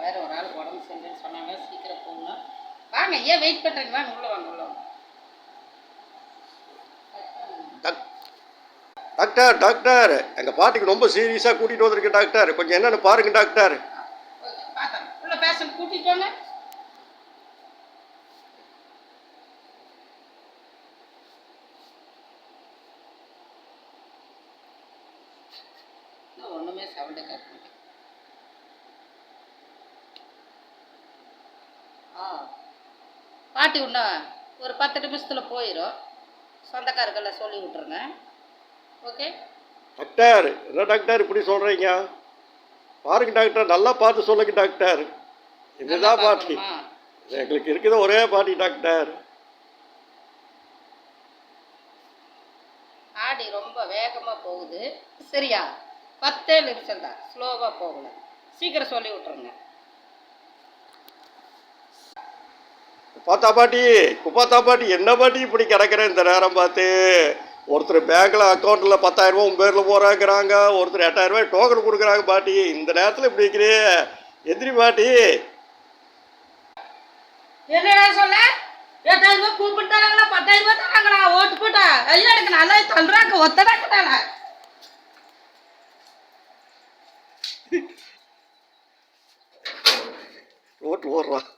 வேறு ஒரு ஆள் உடம்பு சரியில்லைன்னு சொன்னாங்க, சீக்கிரம் போகணும். வாங்க, ஏன் வெயிட் பண்ணுறீங்க? வாங்க, உள்ளே வாங்க, உள்ளே வாங்க. டாக்டர் டாக்டர், எங்கள் பாட்டிக்கு ரொம்ப சீரியஸாக கூட்டிகிட்டு வந்திருக்கு டாக்டர், கொஞ்சம் என்னென்னு பாருங்க டாக்டர். பார்த்தேன், உள்ள பேஷண்ட் கூட்டிகிட்டு வாங்க. ஒன்றுமே சவுண்டை கேட்க மாட்டேன். பாட்டி இன்னும் ஒரு 10 நிமிஷத்தில் போயிடும். சொந்தக்காரர்களை சொல்லி விட்ருங்க. ஓகே டாக்டர், என்ன டாக்டர் இப்படி சொல்கிறீங்க? பாருங்க டாக்டர், நல்லா பார்த்து சொல்லுங்க டாக்டர். இதுதான் பாட்டி, எங்களுக்கு இருக்குது ஒரே பாட்டி டாக்டர். ஆடி ரொம்ப வேகமாக போகுது. சரியா, 10 நிமிஷம் தான், ஸ்லோவாக போகல. சீக்கிரம் சொல்லி விட்ருங்க. குப்பாத்தா பாட்டி, என்ன பாட்டி இப்படி கிடக்கிறேன் இந்த நேரம் பார்த்து? ஒருத்தர் பேங்க்கில் அக்கௌண்ட்டில் 10,000 ரூபா உங்கள் பேரில் போகிறாங்கிறாங்க, ஒருத்தர் 8,000 ரூபாய் டோக்கன் கொடுக்குறாங்க பாட்டி. இந்த நேரத்தில் இப்படி இருக்கிறே எதிரி பாட்டி. என்னடா சொல்ல? 8,000 ரூபாய் கூப்பிட்டு தராங்களா? 10,000 ரூபாய் தராங்களா? ஓட்டு போட்டா ஐயா எனக்கு நல்லா தள்ளுறாங்க, ஒத்தடாக்கட்டால ஓட்டு ஓடுறான்.